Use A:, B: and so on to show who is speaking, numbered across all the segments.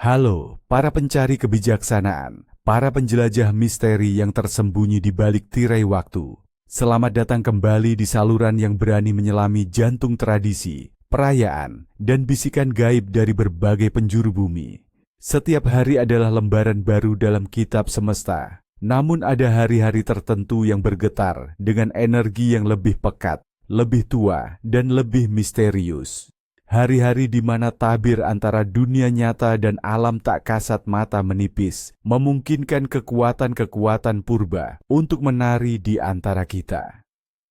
A: Halo, para pencari kebijaksanaan, para penjelajah misteri yang tersembunyi di balik tirai waktu. Selamat datang kembali di saluran yang berani menyelami jantung tradisi, perayaan, dan bisikan gaib dari berbagai penjuru bumi. Setiap hari adalah lembaran baru dalam kitab semesta. Namun ada hari-hari tertentu yang bergetar dengan energi yang lebih pekat, lebih tua, dan lebih misterius. Hari-hari di mana tabir antara dunia nyata dan alam tak kasat mata menipis, memungkinkan kekuatan-kekuatan purba untuk menari di antara kita.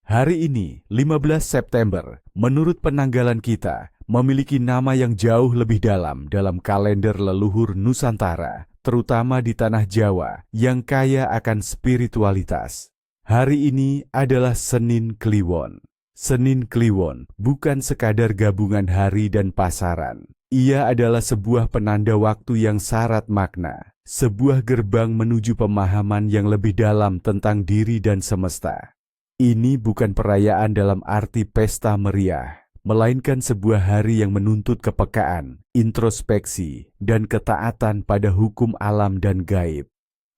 A: Hari ini, 15 September, menurut penanggalan kita, memiliki nama yang jauh lebih dalam kalender leluhur Nusantara, terutama di tanah Jawa, yang kaya akan spiritualitas. Hari ini adalah Senin Kliwon. Senin Kliwon bukan sekadar gabungan hari dan pasaran. Ia adalah sebuah penanda waktu yang syarat makna, sebuah gerbang menuju pemahaman yang lebih dalam tentang diri dan semesta. Ini bukan perayaan dalam arti pesta meriah, melainkan sebuah hari yang menuntut kepekaan, introspeksi, dan ketaatan pada hukum alam dan gaib.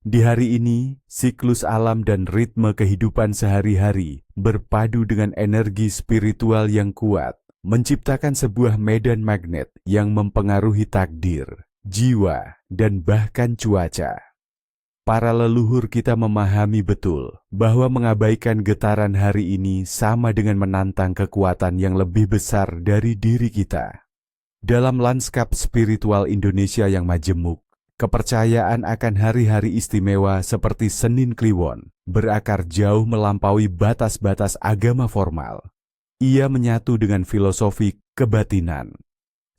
A: Di hari ini, siklus alam dan ritme kehidupan sehari-hari berpadu dengan energi spiritual yang kuat, menciptakan sebuah medan magnet yang mempengaruhi takdir, jiwa, dan bahkan cuaca. Para leluhur kita memahami betul bahwa mengabaikan getaran hari ini sama dengan menantang kekuatan yang lebih besar dari diri kita. Dalam lanskap spiritual Indonesia yang majemuk, kepercayaan akan hari-hari istimewa seperti Senin Kliwon berakar jauh melampaui batas-batas agama formal. Ia menyatu dengan filosofi kebatinan,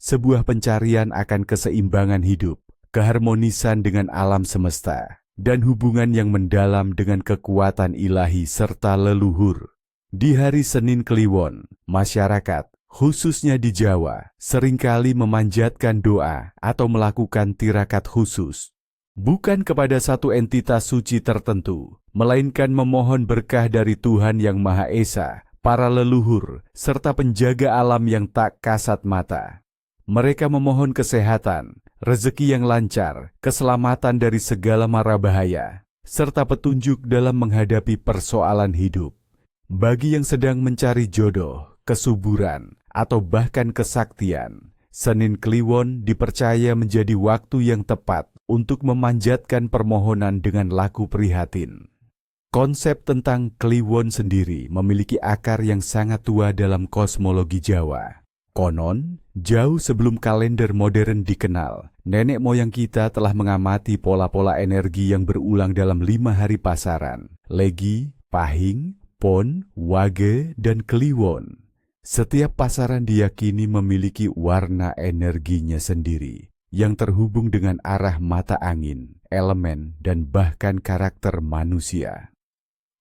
A: sebuah pencarian akan keseimbangan hidup, keharmonisan dengan alam semesta, dan hubungan yang mendalam dengan kekuatan ilahi serta leluhur. Di hari Senin Kliwon, masyarakat, khususnya di Jawa, seringkali memanjatkan doa atau melakukan tirakat khusus. Bukan kepada satu entitas suci tertentu, melainkan memohon berkah dari Tuhan Yang Maha Esa, para leluhur, serta penjaga alam yang tak kasat mata. Mereka memohon kesehatan, rezeki yang lancar, keselamatan dari segala mara bahaya, serta petunjuk dalam menghadapi persoalan hidup. Bagi yang sedang mencari jodoh, kesuburan, atau bahkan kesaktian, Senin Kliwon dipercaya menjadi waktu yang tepat untuk memanjatkan permohonan dengan laku prihatin. Konsep tentang Kliwon sendiri memiliki akar yang sangat tua dalam kosmologi Jawa. Konon, jauh sebelum kalender modern dikenal, nenek moyang kita telah mengamati pola-pola energi yang berulang dalam 5 hari pasaran, Legi, Pahing, Pon, Wage, dan Kliwon. Setiap pasaran diyakini memiliki warna energinya sendiri, yang terhubung dengan arah mata angin, elemen, dan bahkan karakter manusia.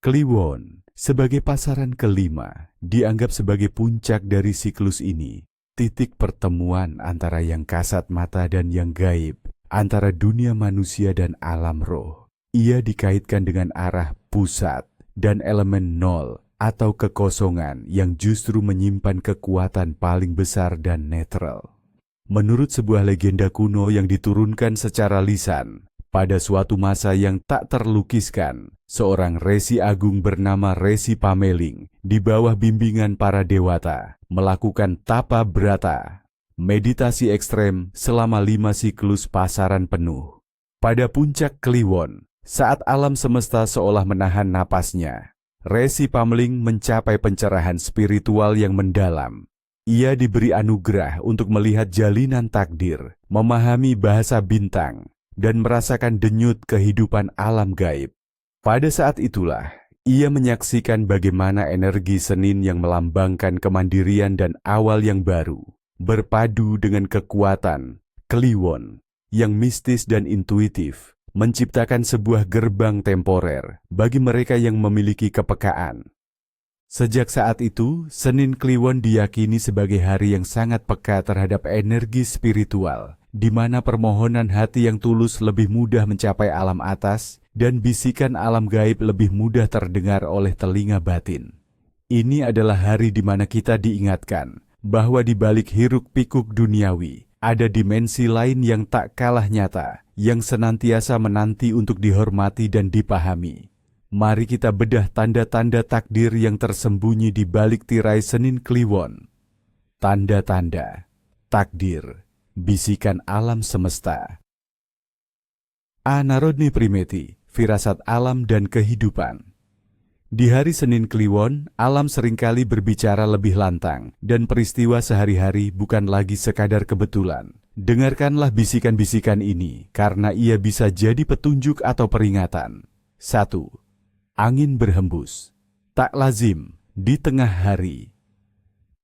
A: Kliwon, sebagai pasaran kelima, dianggap sebagai puncak dari siklus ini, titik pertemuan antara yang kasat mata dan yang gaib, antara dunia manusia dan alam roh. Ia dikaitkan dengan arah pusat dan elemen nol, atau kekosongan yang justru menyimpan kekuatan paling besar dan netral. Menurut sebuah legenda kuno yang diturunkan secara lisan, pada suatu masa yang tak terlukiskan, seorang resi agung bernama Resi Pameling di bawah bimbingan para dewata melakukan tapa brata, meditasi ekstrem selama 5 siklus pasaran penuh. Pada puncak Kliwon, saat alam semesta seolah menahan napasnya, Resi Pameling mencapai pencerahan spiritual yang mendalam. Ia diberi anugerah untuk melihat jalinan takdir, memahami bahasa bintang, dan merasakan denyut kehidupan alam gaib. Pada saat itulah, ia menyaksikan bagaimana energi Senin yang melambangkan kemandirian dan awal yang baru, berpadu dengan kekuatan Kliwon yang mistis dan intuitif, menciptakan sebuah gerbang temporer bagi mereka yang memiliki kepekaan. Sejak saat itu, Senin Kliwon diyakini sebagai hari yang sangat peka terhadap energi spiritual, di mana permohonan hati yang tulus lebih mudah mencapai alam atas dan bisikan alam gaib lebih mudah terdengar oleh telinga batin. Ini adalah hari di mana kita diingatkan bahwa di balik hiruk-pikuk duniawi, Ada dimensi lain yang tak kalah nyata, yang senantiasa menanti untuk dihormati dan dipahami. Mari kita bedah tanda-tanda takdir yang tersembunyi di balik tirai Senin Kliwon. Tanda-tanda takdir, bisikan alam semesta. Ana Rodni Primeti, Firasat Alam dan Kehidupan. Di hari Senin Kliwon, alam seringkali berbicara lebih lantang, dan peristiwa sehari-hari bukan lagi sekadar kebetulan. Dengarkanlah bisikan-bisikan ini, karena ia bisa jadi petunjuk atau peringatan. 1. Angin berhembus. Tak lazim, di tengah hari.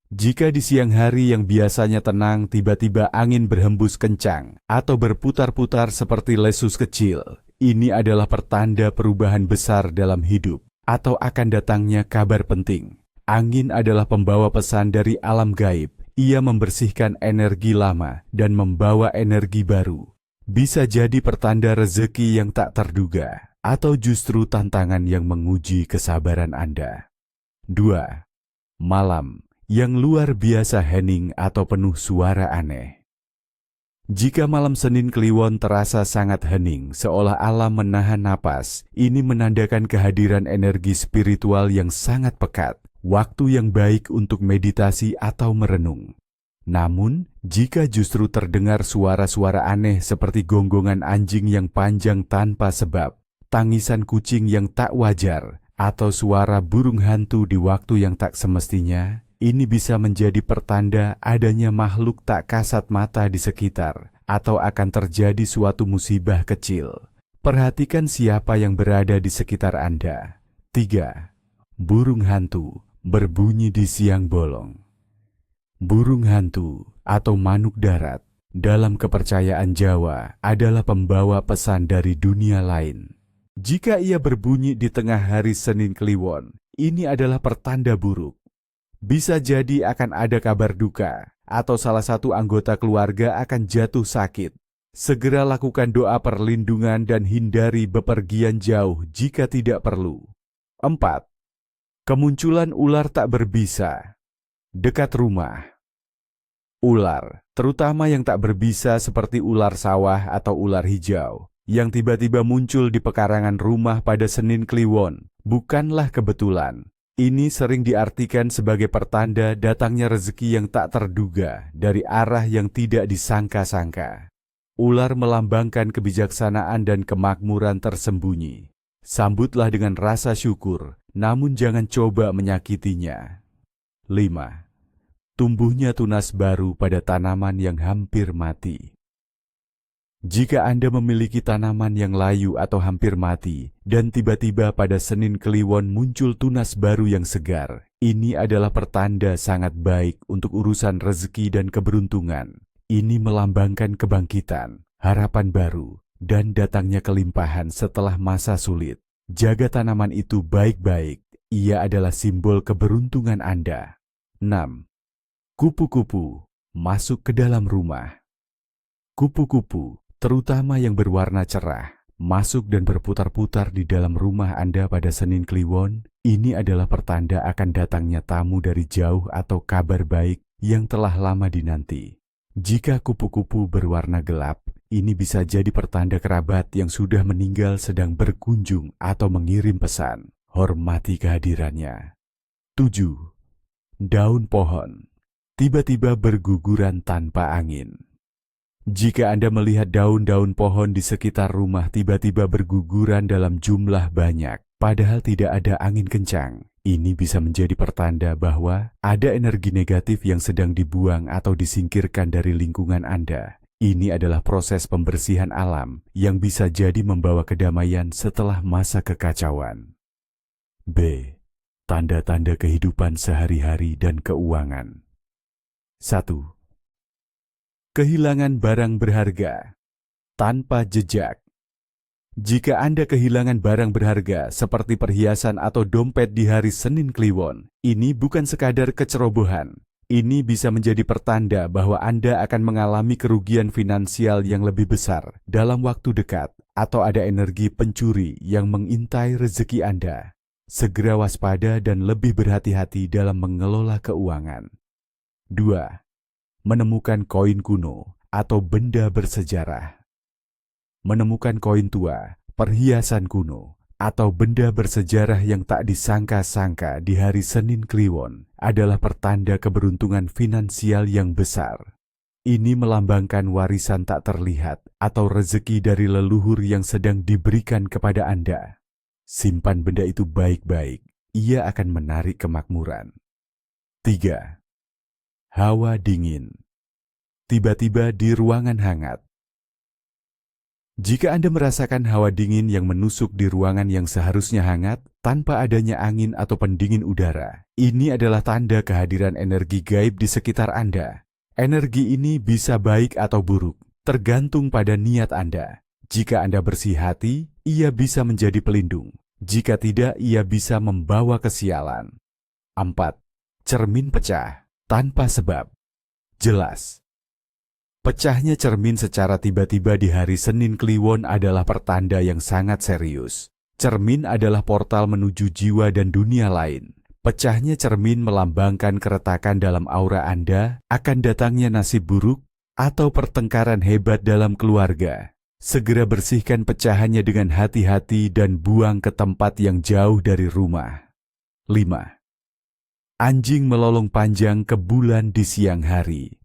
A: Jika di siang hari yang biasanya tenang, tiba-tiba angin berhembus kencang, atau berputar-putar seperti lesus kecil, ini adalah pertanda perubahan besar dalam hidup, atau akan datangnya kabar penting. Angin adalah pembawa pesan dari alam gaib. Ia membersihkan energi lama dan membawa energi baru. Bisa jadi pertanda rezeki yang tak terduga, atau justru tantangan yang menguji kesabaran Anda. 2. Malam yang luar biasa hening atau penuh suara aneh. Jika malam Senin Kliwon terasa sangat hening, seolah alam menahan napas, ini menandakan kehadiran energi spiritual yang sangat pekat, waktu yang baik untuk meditasi atau merenung. Namun, jika justru terdengar suara-suara aneh seperti gonggongan anjing yang panjang tanpa sebab, tangisan kucing yang tak wajar, atau suara burung hantu di waktu yang tak semestinya, ini bisa menjadi pertanda adanya makhluk tak kasat mata di sekitar, atau akan terjadi suatu musibah kecil. Perhatikan siapa yang berada di sekitar Anda. 3. Burung hantu berbunyi di siang bolong. Burung hantu atau manuk darat dalam kepercayaan Jawa adalah pembawa pesan dari dunia lain. Jika ia berbunyi di tengah hari Senin Kliwon, ini adalah pertanda buruk. Bisa jadi akan ada kabar duka, atau salah satu anggota keluarga akan jatuh sakit. Segera lakukan doa perlindungan dan hindari bepergian jauh jika tidak perlu. 4. Kemunculan ular tak berbisa dekat rumah. Ular, terutama yang tak berbisa seperti ular sawah atau ular hijau, yang tiba-tiba muncul di pekarangan rumah pada Senin Kliwon, bukanlah kebetulan. Ini sering diartikan sebagai pertanda datangnya rezeki yang tak terduga dari arah yang tidak disangka-sangka. Ular melambangkan kebijaksanaan dan kemakmuran tersembunyi. Sambutlah dengan rasa syukur, namun jangan coba menyakitinya. 5. Tumbuhnya tunas baru pada tanaman yang hampir mati. Jika Anda memiliki tanaman yang layu atau hampir mati, dan tiba-tiba pada Senin Kliwon muncul tunas baru yang segar, ini adalah pertanda sangat baik untuk urusan rezeki dan keberuntungan. Ini melambangkan kebangkitan, harapan baru, dan datangnya kelimpahan setelah masa sulit. Jaga tanaman itu baik-baik, ia adalah simbol keberuntungan Anda. 6. Kupu-kupu masuk ke dalam rumah. Kupu-kupu, terutama yang berwarna cerah, masuk dan berputar-putar di dalam rumah Anda pada Senin Kliwon. Ini adalah pertanda akan datangnya tamu dari jauh atau kabar baik yang telah lama dinanti. Jika kupu-kupu berwarna gelap, ini bisa jadi pertanda kerabat yang sudah meninggal sedang berkunjung atau mengirim pesan. Hormati kehadirannya. 7. Daun pohon tiba-tiba berguguran tanpa angin. Jika Anda melihat daun-daun pohon di sekitar rumah tiba-tiba berguguran dalam jumlah banyak, padahal tidak ada angin kencang, ini bisa menjadi pertanda bahwa ada energi negatif yang sedang dibuang atau disingkirkan dari lingkungan Anda. Ini adalah proses pembersihan alam yang bisa jadi membawa kedamaian setelah masa kekacauan. B. Tanda-tanda kehidupan sehari-hari dan keuangan. 1. Kehilangan barang berharga tanpa jejak. Jika Anda kehilangan barang berharga seperti perhiasan atau dompet di hari Senin Kliwon, ini bukan sekadar kecerobohan. Ini bisa menjadi pertanda bahwa Anda akan mengalami kerugian finansial yang lebih besar dalam waktu dekat, atau ada energi pencuri yang mengintai rezeki Anda. Segera waspada dan lebih berhati-hati dalam mengelola keuangan. 2. Menemukan koin kuno atau benda bersejarah. Menemukan koin tua, perhiasan kuno, atau benda bersejarah yang tak disangka-sangka di hari Senin Kliwon adalah pertanda keberuntungan finansial yang besar. Ini melambangkan warisan tak terlihat atau rezeki dari leluhur yang sedang diberikan kepada Anda. Simpan benda itu baik-baik, ia akan menarik kemakmuran. 3. Hawa dingin. Tiba-tiba di ruangan hangat. Jika Anda merasakan hawa dingin yang menusuk di ruangan yang seharusnya hangat tanpa adanya angin atau pendingin udara, ini adalah tanda kehadiran energi gaib di sekitar Anda. Energi ini bisa baik atau buruk, tergantung pada niat Anda. Jika Anda bersih hati, ia bisa menjadi pelindung. Jika tidak, ia bisa membawa kesialan. 4. Cermin pecah tanpa sebab. Jelas. Pecahnya cermin secara tiba-tiba di hari Senin Kliwon adalah pertanda yang sangat serius. Cermin adalah portal menuju jiwa dan dunia lain. Pecahnya cermin melambangkan keretakan dalam aura Anda, akan datangnya nasib buruk, atau pertengkaran hebat dalam keluarga. Segera bersihkan pecahannya dengan hati-hati dan buang ke tempat yang jauh dari rumah. 5. Anjing melolong panjang ke bulan di siang hari.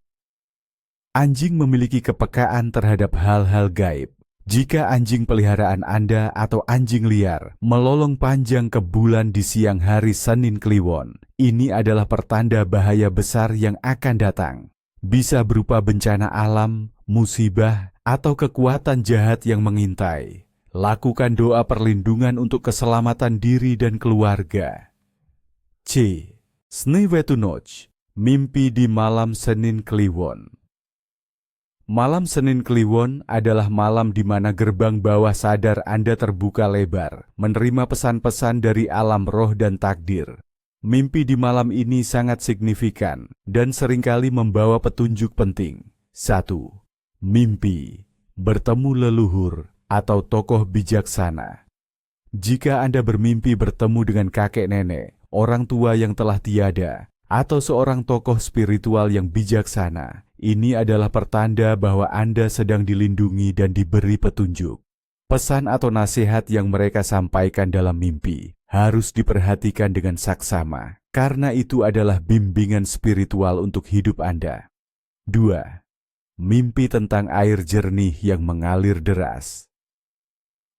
A: Anjing memiliki kepekaan terhadap hal-hal gaib. Jika anjing peliharaan Anda atau anjing liar melolong panjang ke bulan di siang hari Senin Kliwon, ini adalah pertanda bahaya besar yang akan datang. Bisa berupa bencana alam, musibah, atau kekuatan jahat yang mengintai. Lakukan doa perlindungan untuk keselamatan diri dan keluarga. C. Snewetunoch, mimpi di malam Senin Kliwon. Malam Senin Kliwon adalah malam di mana gerbang bawah sadar Anda terbuka lebar, menerima pesan-pesan dari alam roh dan takdir. Mimpi di malam ini sangat signifikan dan seringkali membawa petunjuk penting. 1. Mimpi, bertemu leluhur atau tokoh bijaksana. Jika Anda bermimpi bertemu dengan kakek nenek, orang tua yang telah tiada, atau seorang tokoh spiritual yang bijaksana, ini adalah pertanda bahwa Anda sedang dilindungi dan diberi petunjuk. Pesan atau nasihat yang mereka sampaikan dalam mimpi harus diperhatikan dengan saksama, karena itu adalah bimbingan spiritual untuk hidup Anda. 2. Mimpi tentang air jernih yang mengalir deras.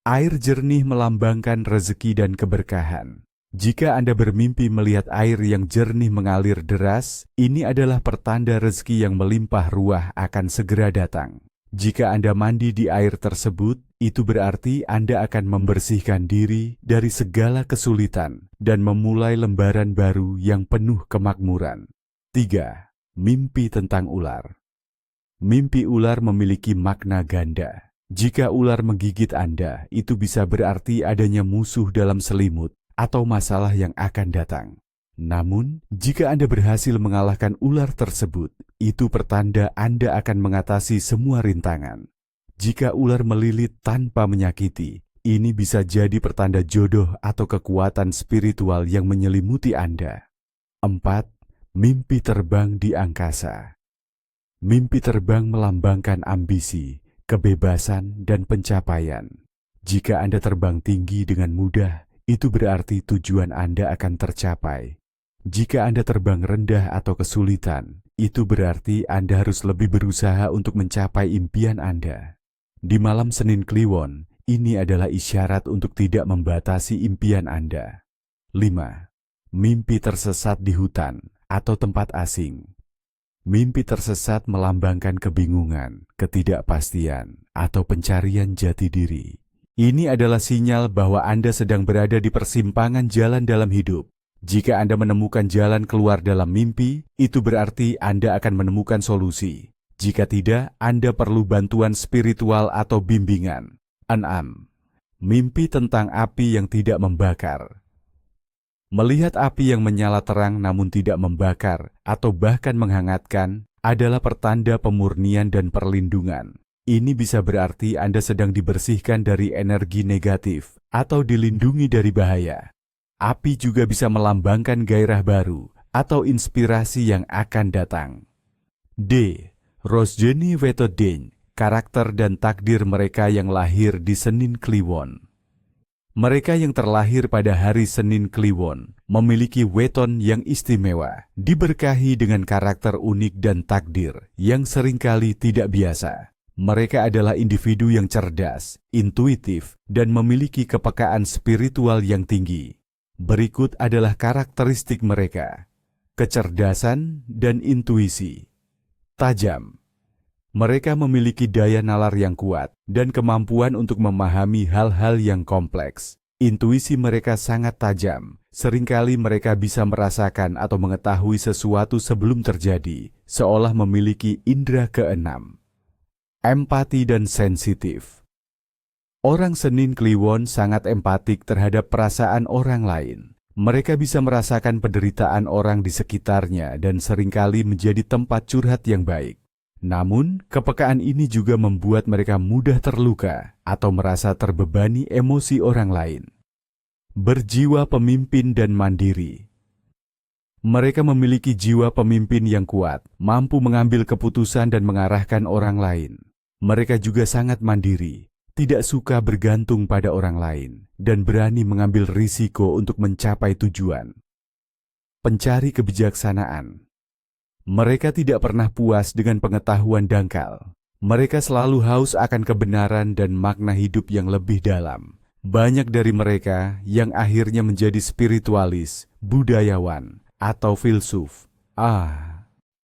A: Air jernih melambangkan rezeki dan keberkahan. Jika Anda bermimpi melihat air yang jernih mengalir deras, ini adalah pertanda rezeki yang melimpah ruah akan segera datang. Jika Anda mandi di air tersebut, itu berarti Anda akan membersihkan diri dari segala kesulitan dan memulai lembaran baru yang penuh kemakmuran. 3. Mimpi tentang ular. Mimpi ular memiliki makna ganda. Jika ular menggigit Anda, itu bisa berarti adanya musuh dalam selimut atau masalah yang akan datang. Namun, jika Anda berhasil mengalahkan ular tersebut, itu pertanda Anda akan mengatasi semua rintangan. Jika ular melilit tanpa menyakiti, ini bisa jadi pertanda jodoh atau kekuatan spiritual yang menyelimuti Anda. 4. Mimpi terbang di angkasa. Mimpi terbang melambangkan ambisi, kebebasan, dan pencapaian. Jika Anda terbang tinggi dengan mudah, itu berarti tujuan Anda akan tercapai. Jika Anda terbang rendah atau kesulitan, itu berarti Anda harus lebih berusaha untuk mencapai impian Anda. Di malam Senin Kliwon, ini adalah isyarat untuk tidak membatasi impian Anda. 5. Mimpi tersesat di hutan atau tempat asing. Mimpi tersesat melambangkan kebingungan, ketidakpastian, atau pencarian jati diri. Ini adalah sinyal bahwa Anda sedang berada di persimpangan jalan dalam hidup. Jika Anda menemukan jalan keluar dalam mimpi, itu berarti Anda akan menemukan solusi. Jika tidak, Anda perlu bantuan spiritual atau bimbingan. 6. Mimpi tentang api yang tidak membakar. Melihat api yang menyala terang namun tidak membakar atau bahkan menghangatkan adalah pertanda pemurnian dan perlindungan. Ini bisa berarti Anda sedang dibersihkan dari energi negatif atau dilindungi dari bahaya. Api juga bisa melambangkan gairah baru atau inspirasi yang akan datang. D. Rozjeni Wetodin, karakter dan takdir mereka yang lahir di Senin Kliwon. Mereka yang terlahir pada hari Senin Kliwon memiliki weton yang istimewa, diberkahi dengan karakter unik dan takdir yang seringkali tidak biasa. Mereka adalah individu yang cerdas, intuitif, dan memiliki kepekaan spiritual yang tinggi. Berikut adalah karakteristik mereka: kecerdasan dan intuisi. Tajam. Mereka memiliki daya nalar yang kuat dan kemampuan untuk memahami hal-hal yang kompleks. Intuisi mereka sangat tajam. Seringkali mereka bisa merasakan atau mengetahui sesuatu sebelum terjadi, seolah memiliki indera keenam. Empati dan sensitif. Orang Senin Kliwon sangat empatik terhadap perasaan orang lain. Mereka bisa merasakan penderitaan orang di sekitarnya dan seringkali menjadi tempat curhat yang baik. Namun, kepekaan ini juga membuat mereka mudah terluka atau merasa terbebani emosi orang lain. Berjiwa pemimpin dan mandiri. Mereka memiliki jiwa pemimpin yang kuat, mampu mengambil keputusan dan mengarahkan orang lain. Mereka juga sangat mandiri, tidak suka bergantung pada orang lain, dan berani mengambil risiko untuk mencapai tujuan. Pencari kebijaksanaan. Mereka tidak pernah puas dengan pengetahuan dangkal. Mereka selalu haus akan kebenaran dan makna hidup yang lebih dalam. Banyak dari mereka yang akhirnya menjadi spiritualis, budayawan, atau filsuf.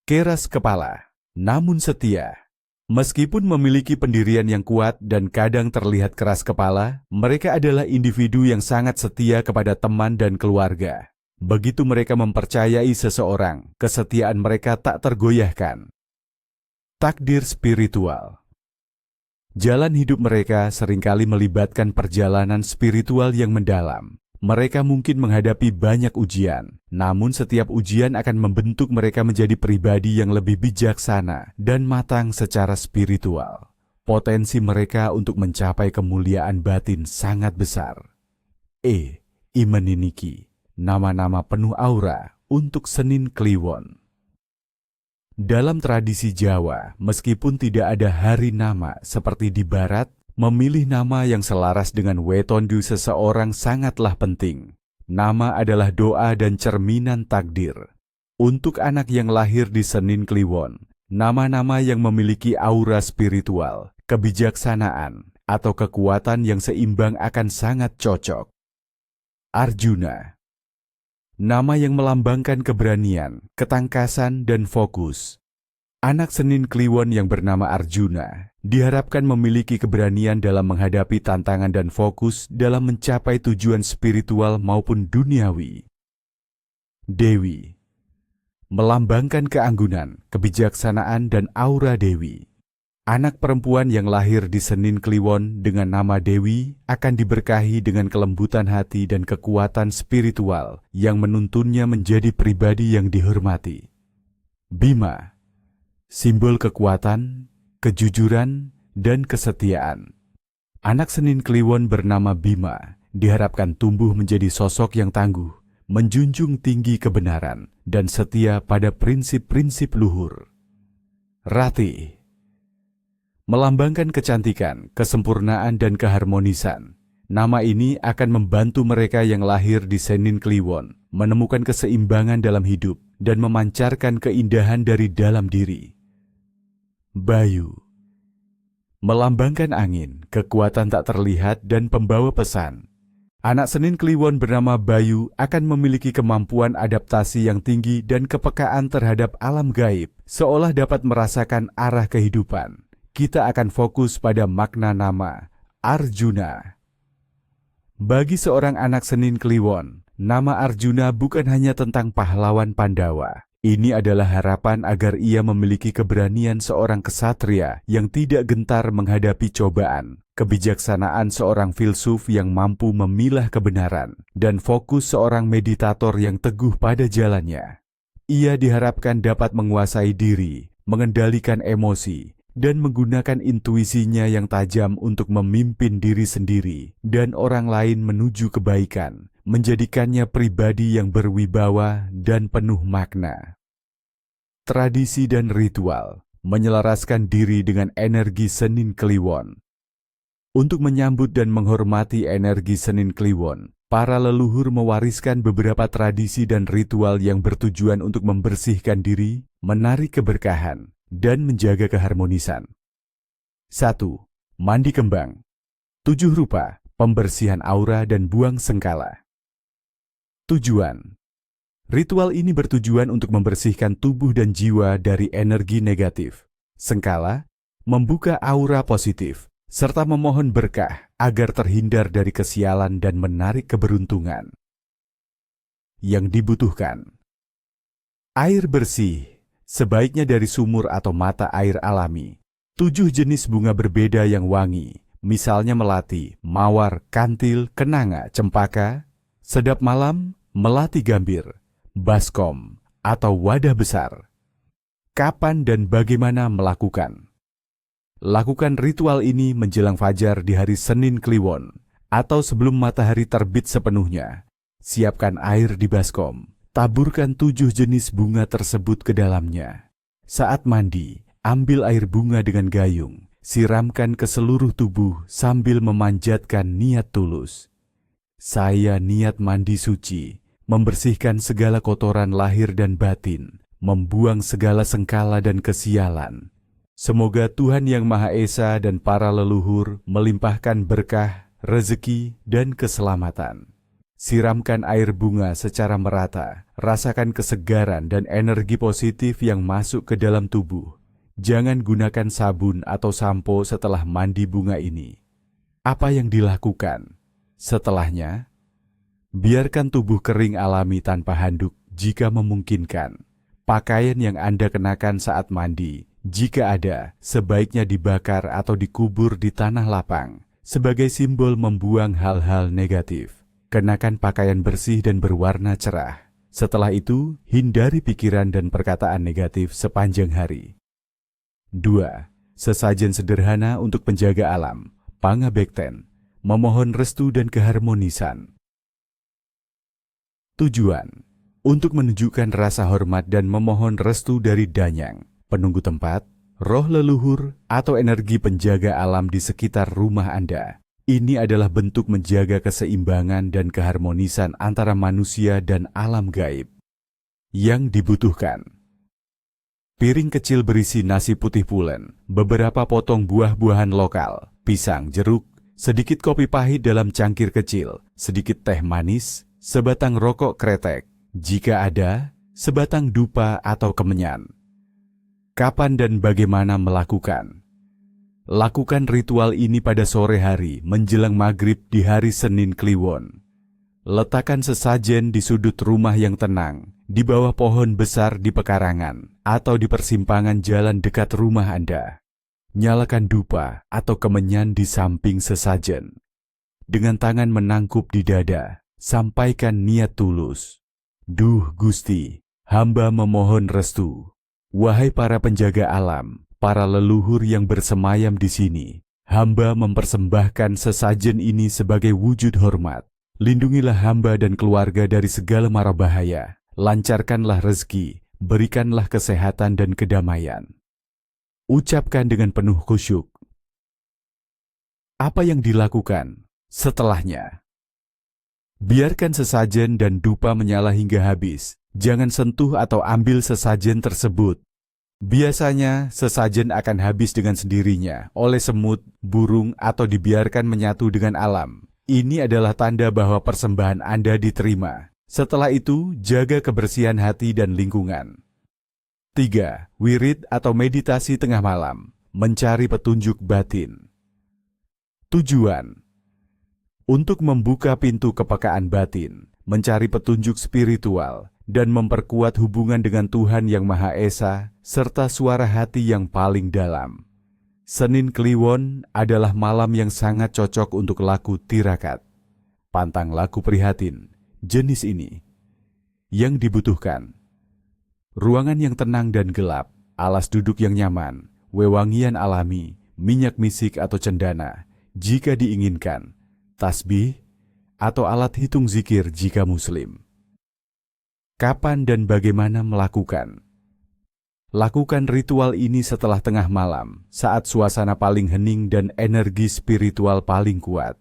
A: Keras kepala, namun setia. Meskipun memiliki pendirian yang kuat dan kadang terlihat keras kepala, mereka adalah individu yang sangat setia kepada teman dan keluarga. Begitu mereka mempercayai seseorang, kesetiaan mereka tak tergoyahkan. Takdir spiritual. Jalan hidup mereka seringkali melibatkan perjalanan spiritual yang mendalam. Mereka mungkin menghadapi banyak ujian, namun setiap ujian akan membentuk mereka menjadi pribadi yang lebih bijaksana dan matang secara spiritual. Potensi mereka untuk mencapai kemuliaan batin sangat besar. Imeniniki. Nama-nama penuh aura untuk Senin Kliwon. Dalam tradisi Jawa, meskipun tidak ada hari nama seperti di Barat, memilih nama yang selaras dengan wetondu seseorang sangatlah penting. Nama adalah doa dan cerminan takdir. Untuk anak yang lahir di Senin Kliwon, nama-nama yang memiliki aura spiritual, kebijaksanaan, atau kekuatan yang seimbang akan sangat cocok. Arjuna. Nama yang melambangkan keberanian, ketangkasan, dan fokus. Anak Senin Kliwon yang bernama Arjuna diharapkan memiliki keberanian dalam menghadapi tantangan dan fokus dalam mencapai tujuan spiritual maupun duniawi. Dewi. Melambangkan keanggunan, kebijaksanaan, dan aura Dewi. Anak perempuan yang lahir di Senin Kliwon dengan nama Dewi akan diberkahi dengan kelembutan hati dan kekuatan spiritual yang menuntunnya menjadi pribadi yang dihormati. Bima. Simbol kekuatan, kejujuran, dan kesetiaan. Anak Senin Kliwon bernama Bima diharapkan tumbuh menjadi sosok yang tangguh, menjunjung tinggi kebenaran, dan setia pada prinsip-prinsip luhur. Rati. Melambangkan kecantikan, kesempurnaan, dan keharmonisan. Nama ini akan membantu mereka yang lahir di Senin Kliwon menemukan keseimbangan dalam hidup dan memancarkan keindahan dari dalam diri. Bayu. Melambangkan angin, kekuatan tak terlihat, dan pembawa pesan. Anak Senin Kliwon bernama Bayu akan memiliki kemampuan adaptasi yang tinggi dan kepekaan terhadap alam gaib, seolah dapat merasakan arah kehidupan. Kita akan fokus pada makna nama, Arjuna. Bagi seorang anak Senin Kliwon, nama Arjuna bukan hanya tentang pahlawan Pandawa. Ini adalah harapan agar ia memiliki keberanian seorang kesatria yang tidak gentar menghadapi cobaan, kebijaksanaan seorang filsuf yang mampu memilah kebenaran, dan fokus seorang meditator yang teguh pada jalannya. Ia diharapkan dapat menguasai diri, mengendalikan emosi, dan menggunakan intuisinya yang tajam untuk memimpin diri sendiri dan orang lain menuju kebaikan, menjadikannya pribadi yang berwibawa dan penuh makna. Tradisi dan ritual. menyelaraskan diri dengan energi Senin Kliwon. Untuk menyambut dan menghormati energi Senin Kliwon, para leluhur mewariskan beberapa tradisi dan ritual yang bertujuan untuk membersihkan diri, menarik keberkahan, dan menjaga keharmonisan. 1. Mandi kembang. 7 rupa, pembersihan aura dan buang sengkala. Tujuan. Ritual ini bertujuan untuk membersihkan tubuh dan jiwa dari energi negatif. Sengkala, membuka aura positif, serta memohon berkah agar terhindar dari kesialan dan menarik keberuntungan. Yang dibutuhkan. Air bersih, sebaiknya dari sumur atau mata air alami. 7 jenis bunga berbeda yang wangi, misalnya melati, mawar, kantil, kenanga, cempaka, sedap malam, melati gambir, baskom, atau wadah besar. Kapan dan bagaimana melakukan? Lakukan ritual ini menjelang fajar di hari Senin Kliwon atau sebelum matahari terbit sepenuhnya. Siapkan air di baskom, taburkan 7 jenis bunga tersebut ke dalamnya. Saat mandi, ambil air bunga dengan gayung, siramkan ke seluruh tubuh sambil memanjatkan niat tulus. Saya niat mandi suci, membersihkan segala kotoran lahir dan batin, membuang segala sengkala dan kesialan. Semoga Tuhan Yang Maha Esa dan para leluhur melimpahkan berkah, rezeki, dan keselamatan. Siramkan air bunga secara merata, rasakan kesegaran dan energi positif yang masuk ke dalam tubuh. Jangan gunakan sabun atau sampo setelah mandi bunga ini. Apa yang dilakukan? Setelahnya, biarkan tubuh kering alami tanpa handuk jika memungkinkan. Pakaian yang Anda kenakan saat mandi, jika ada, sebaiknya dibakar atau dikubur di tanah lapang sebagai simbol membuang hal-hal negatif. Kenakan pakaian bersih dan berwarna cerah. Setelah itu, hindari pikiran dan perkataan negatif sepanjang hari. 2. Sesajen sederhana untuk penjaga alam, pangabekten, memohon restu dan keharmonisan. Tujuan. Untuk menunjukkan rasa hormat dan memohon restu dari danyang, penunggu tempat, roh leluhur, atau energi penjaga alam di sekitar rumah Anda. Ini adalah bentuk menjaga keseimbangan dan keharmonisan antara manusia dan alam gaib. Yang dibutuhkan. Piring kecil berisi nasi putih pulen, beberapa potong buah-buahan lokal, pisang, jeruk, sedikit kopi pahit dalam cangkir kecil, sedikit teh manis, sebatang rokok kretek, jika ada, sebatang dupa atau kemenyan. Kapan dan bagaimana melakukan? Lakukan ritual ini pada sore hari menjelang maghrib di hari Senin Kliwon. Letakkan sesajen di sudut rumah yang tenang, di bawah pohon besar di pekarangan, atau di persimpangan jalan dekat rumah Anda. Nyalakan dupa atau kemenyan di samping sesajen. Dengan tangan menangkup di dada, sampaikan niat tulus. Duh Gusti, hamba memohon restu. Wahai para penjaga alam, para leluhur yang bersemayam di sini, hamba mempersembahkan sesajen ini sebagai wujud hormat. Lindungilah hamba dan keluarga dari segala mara bahaya. Lancarkanlah rezeki, berikanlah kesehatan dan kedamaian. Ucapkan dengan penuh khusyuk. Apa yang dilakukan setelahnya? Biarkan sesajen dan dupa menyala hingga habis. Jangan sentuh atau ambil sesajen tersebut. Biasanya, sesajen akan habis dengan sendirinya oleh semut, burung, atau dibiarkan menyatu dengan alam. Ini adalah tanda bahwa persembahan Anda diterima. Setelah itu, jaga kebersihan hati dan lingkungan. 3. Wirid atau meditasi tengah malam, mencari petunjuk batin. Tujuan. Untuk membuka pintu kepekaan batin, mencari petunjuk spiritual, dan memperkuat hubungan dengan Tuhan Yang Maha Esa, serta suara hati yang paling dalam. Senin Kliwon adalah malam yang sangat cocok untuk laku tirakat. Pantang laku prihatin, jenis ini. Yang dibutuhkan. Ruangan yang tenang dan gelap, alas duduk yang nyaman, wewangian alami, minyak misik atau cendana, jika diinginkan, tasbih, atau alat hitung zikir jika muslim. Kapan dan bagaimana melakukan? Lakukan ritual ini setelah tengah malam, saat suasana paling hening dan energi spiritual paling kuat.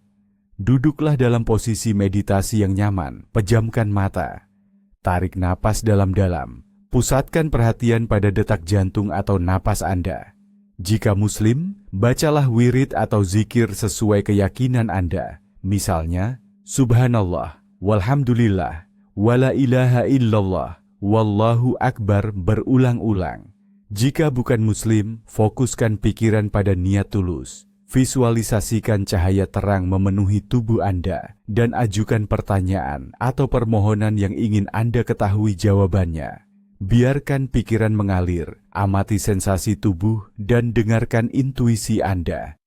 A: Duduklah dalam posisi meditasi yang nyaman, pejamkan mata. Tarik napas dalam-dalam, pusatkan perhatian pada detak jantung atau napas Anda. Jika Muslim, bacalah wirid atau zikir sesuai keyakinan Anda. Misalnya, Subhanallah, walhamdulillah, wala ilaha illallah, wallahu akbar berulang-ulang. Jika bukan Muslim, fokuskan pikiran pada niat tulus. Visualisasikan cahaya terang memenuhi tubuh Anda dan ajukan pertanyaan atau permohonan yang ingin Anda ketahui jawabannya. Biarkan pikiran mengalir, amati sensasi tubuh dan dengarkan intuisi Anda.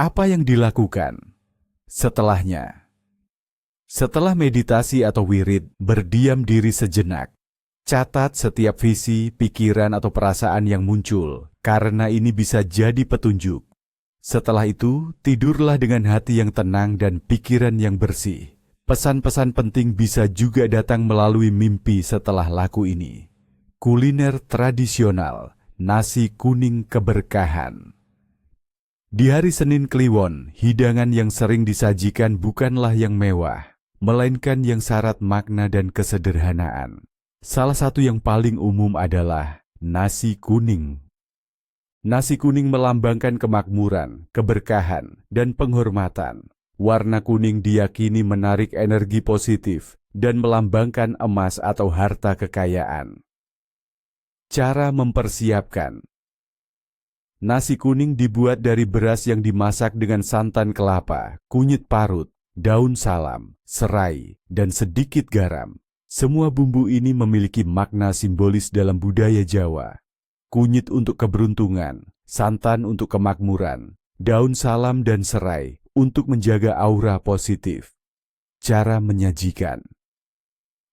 A: Apa yang dilakukan? Setelahnya, setelah meditasi atau wirid, berdiam diri sejenak. Catat setiap visi, pikiran atau perasaan yang muncul, karena ini bisa jadi petunjuk. Setelah itu, tidurlah dengan hati yang tenang dan pikiran yang bersih. Pesan-pesan penting bisa juga datang melalui mimpi setelah laku ini. Kuliner tradisional, nasi kuning keberkahan. Di hari Senin Kliwon, hidangan yang sering disajikan bukanlah yang mewah, melainkan yang syarat makna dan kesederhanaan. Salah satu yang paling umum adalah nasi kuning. Nasi kuning melambangkan kemakmuran, keberkahan, dan penghormatan. Warna kuning diyakini menarik energi positif dan melambangkan emas atau harta kekayaan. Cara mempersiapkan. Nasi kuning dibuat dari beras yang dimasak dengan santan kelapa, kunyit parut, daun salam, serai, dan sedikit garam. Semua bumbu ini memiliki makna simbolis dalam budaya Jawa. Kunyit untuk keberuntungan, santan untuk kemakmuran, daun salam dan serai untuk menjaga aura positif. Cara menyajikan.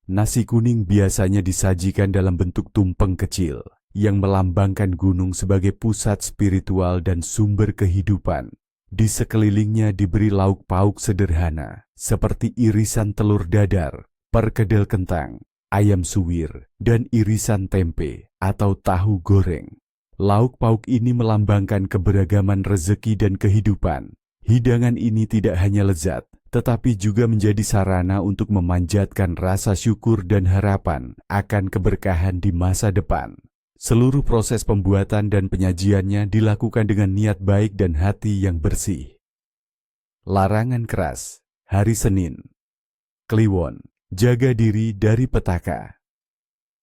A: Nasi kuning biasanya disajikan dalam bentuk tumpeng kecil yang melambangkan gunung sebagai pusat spiritual dan sumber kehidupan. Di sekelilingnya diberi lauk pauk sederhana seperti irisan telur dadar, perkedel kentang, ayam suwir, dan irisan tempe atau tahu goreng. Lauk pauk ini melambangkan keberagaman rezeki dan kehidupan. Hidangan ini tidak hanya lezat, tetapi juga menjadi sarana untuk memanjatkan rasa syukur dan harapan akan keberkahan di masa depan. Seluruh proses pembuatan dan penyajiannya dilakukan dengan niat baik dan hati yang bersih. Larangan keras. Hari Senin. Kliwon. Jaga diri dari petaka.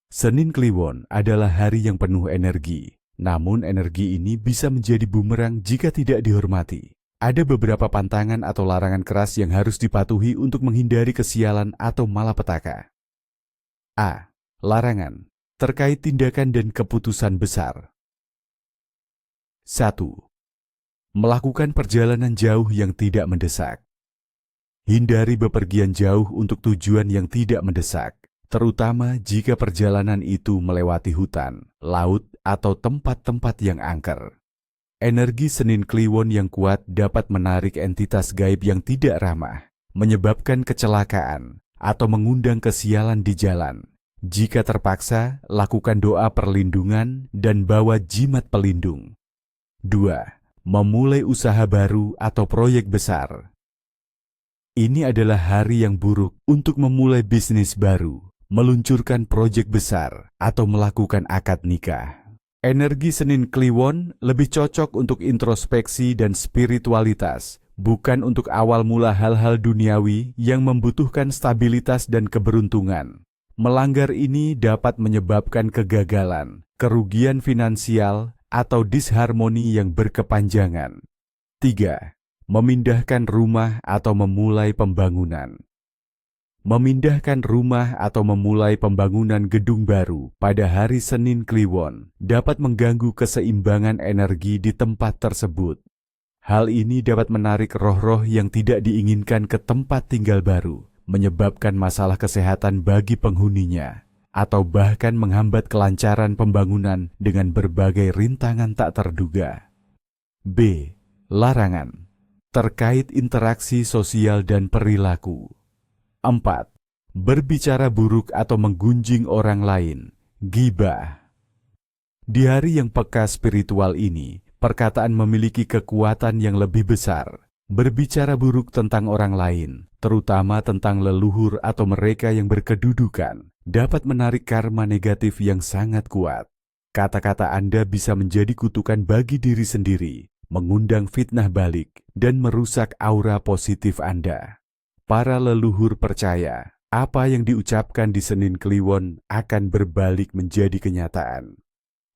A: Senin Kliwon adalah hari yang penuh energi. Namun energi ini bisa menjadi bumerang jika tidak dihormati. Ada beberapa pantangan atau larangan keras yang harus dipatuhi untuk menghindari kesialan atau malapetaka. A. Larangan. Terkait tindakan dan keputusan besar. 1. Melakukan perjalanan jauh yang tidak mendesak. Hindari bepergian jauh untuk tujuan yang tidak mendesak, terutama jika perjalanan itu melewati hutan, laut, atau tempat-tempat yang angker. Energi Senin Kliwon yang kuat dapat menarik entitas gaib yang tidak ramah, menyebabkan kecelakaan, atau mengundang kesialan di jalan. Jika terpaksa, lakukan doa perlindungan dan bawa jimat pelindung. 2. Memulai usaha baru atau proyek besar. Ini adalah hari yang buruk untuk memulai bisnis baru, meluncurkan proyek besar, atau melakukan akad nikah. Energi Senin Kliwon lebih cocok untuk introspeksi dan spiritualitas, bukan untuk awal mula hal-hal duniawi yang membutuhkan stabilitas dan keberuntungan. Melanggar ini dapat menyebabkan kegagalan, kerugian finansial, atau disharmoni yang berkepanjangan. 3. Memindahkan rumah atau memulai pembangunan. Memindahkan rumah atau memulai pembangunan gedung baru pada hari Senin Kliwon dapat mengganggu keseimbangan energi di tempat tersebut. Hal ini dapat menarik roh-roh yang tidak diinginkan ke tempat tinggal baru, menyebabkan masalah kesehatan bagi penghuninya, atau bahkan menghambat kelancaran pembangunan dengan berbagai rintangan tak terduga. B. Larangan. Terkait interaksi sosial dan perilaku. 4. Berbicara buruk atau menggunjing orang lain, ghibah. Di hari yang peka spiritual ini, perkataan memiliki kekuatan yang lebih besar. Berbicara buruk tentang orang lain, terutama tentang leluhur atau mereka yang berkedudukan, dapat menarik karma negatif yang sangat kuat. Kata-kata Anda bisa menjadi kutukan bagi diri sendiri, mengundang fitnah balik, dan merusak aura positif Anda. Para leluhur percaya, apa yang diucapkan di Senin Kliwon akan berbalik menjadi kenyataan.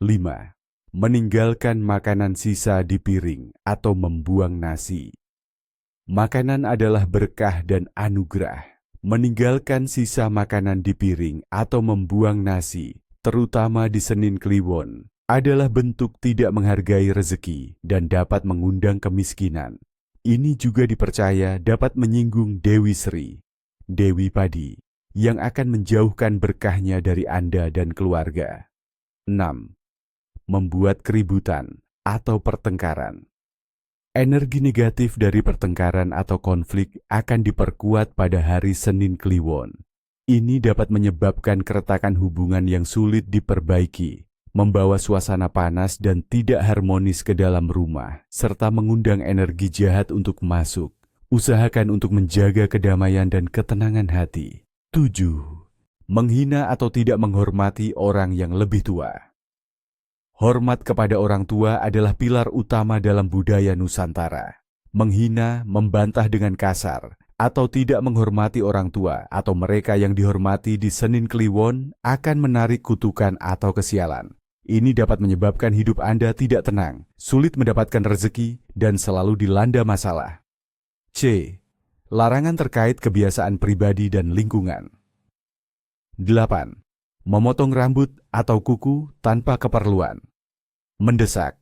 A: 5. Meninggalkan makanan sisa di piring atau membuang nasi. Makanan adalah berkah dan anugerah. Meninggalkan sisa makanan di piring atau membuang nasi, terutama di Senin Kliwon, adalah bentuk tidak menghargai rezeki dan dapat mengundang kemiskinan. Ini juga dipercaya dapat menyinggung Dewi Sri, Dewi Padi, yang akan menjauhkan berkahnya dari Anda dan keluarga. 6. Membuat keributan atau pertengkaran. Energi negatif dari pertengkaran atau konflik akan diperkuat pada hari Senin Kliwon. Ini dapat menyebabkan keretakan hubungan yang sulit diperbaiki, membawa suasana panas dan tidak harmonis ke dalam rumah, serta mengundang energi jahat untuk masuk. Usahakan untuk menjaga kedamaian dan ketenangan hati. 7. Menghina atau tidak menghormati orang yang lebih tua. Hormat kepada orang tua adalah pilar utama dalam budaya Nusantara. Menghina, membantah dengan kasar, atau tidak menghormati orang tua atau mereka yang dihormati di Senin Kliwon akan menarik kutukan atau kesialan. Ini dapat menyebabkan hidup Anda tidak tenang, sulit mendapatkan rezeki, dan selalu dilanda masalah. C. Larangan terkait kebiasaan pribadi dan lingkungan. 8. Memotong rambut atau kuku tanpa keperluan. Mendesak.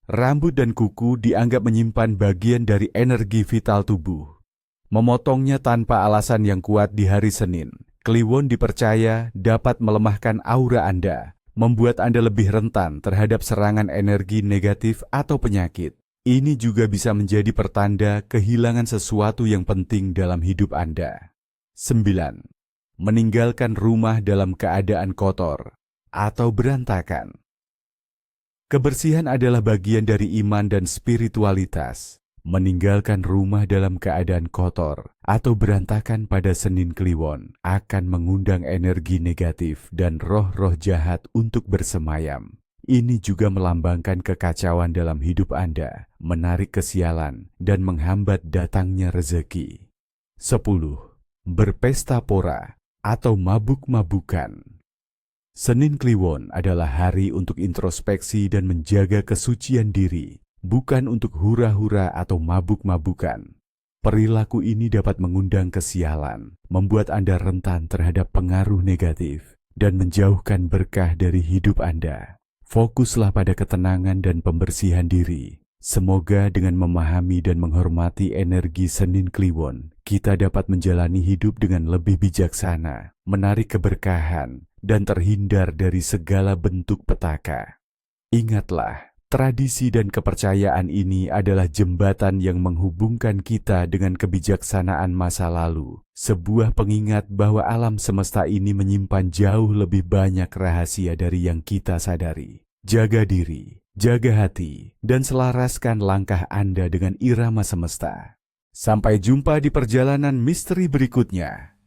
A: Rambut dan kuku dianggap menyimpan bagian dari energi vital tubuh. Memotongnya tanpa alasan yang kuat di hari Senin, Kliwon dipercaya dapat melemahkan aura Anda, membuat Anda lebih rentan terhadap serangan energi negatif atau penyakit. Ini juga bisa menjadi pertanda kehilangan sesuatu yang penting dalam hidup Anda. 9. Meninggalkan rumah dalam keadaan kotor atau berantakan. Kebersihan adalah bagian dari iman dan spiritualitas. Meninggalkan rumah dalam keadaan kotor atau berantakan pada Senin Kliwon akan mengundang energi negatif dan roh-roh jahat untuk bersemayam. Ini juga melambangkan kekacauan dalam hidup Anda, menarik kesialan, dan menghambat datangnya rezeki. 10. Berpesta pora atau mabuk-mabukan. Senin Kliwon adalah hari untuk introspeksi dan menjaga kesucian diri, bukan untuk hura-hura atau mabuk-mabukan. Perilaku ini dapat mengundang kesialan, membuat Anda rentan terhadap pengaruh negatif, dan menjauhkan berkah dari hidup Anda. Fokuslah pada ketenangan dan pembersihan diri. Semoga dengan memahami dan menghormati energi Senin Kliwon, kita dapat menjalani hidup dengan lebih bijaksana, menarik keberkahan, dan terhindar dari segala bentuk petaka. Ingatlah, tradisi dan kepercayaan ini adalah jembatan yang menghubungkan kita dengan kebijaksanaan masa lalu, sebuah pengingat bahwa alam semesta ini menyimpan jauh lebih banyak rahasia dari yang kita sadari. Jaga diri, jaga hati, dan selaraskan langkah Anda dengan irama semesta. Sampai jumpa di perjalanan misteri berikutnya.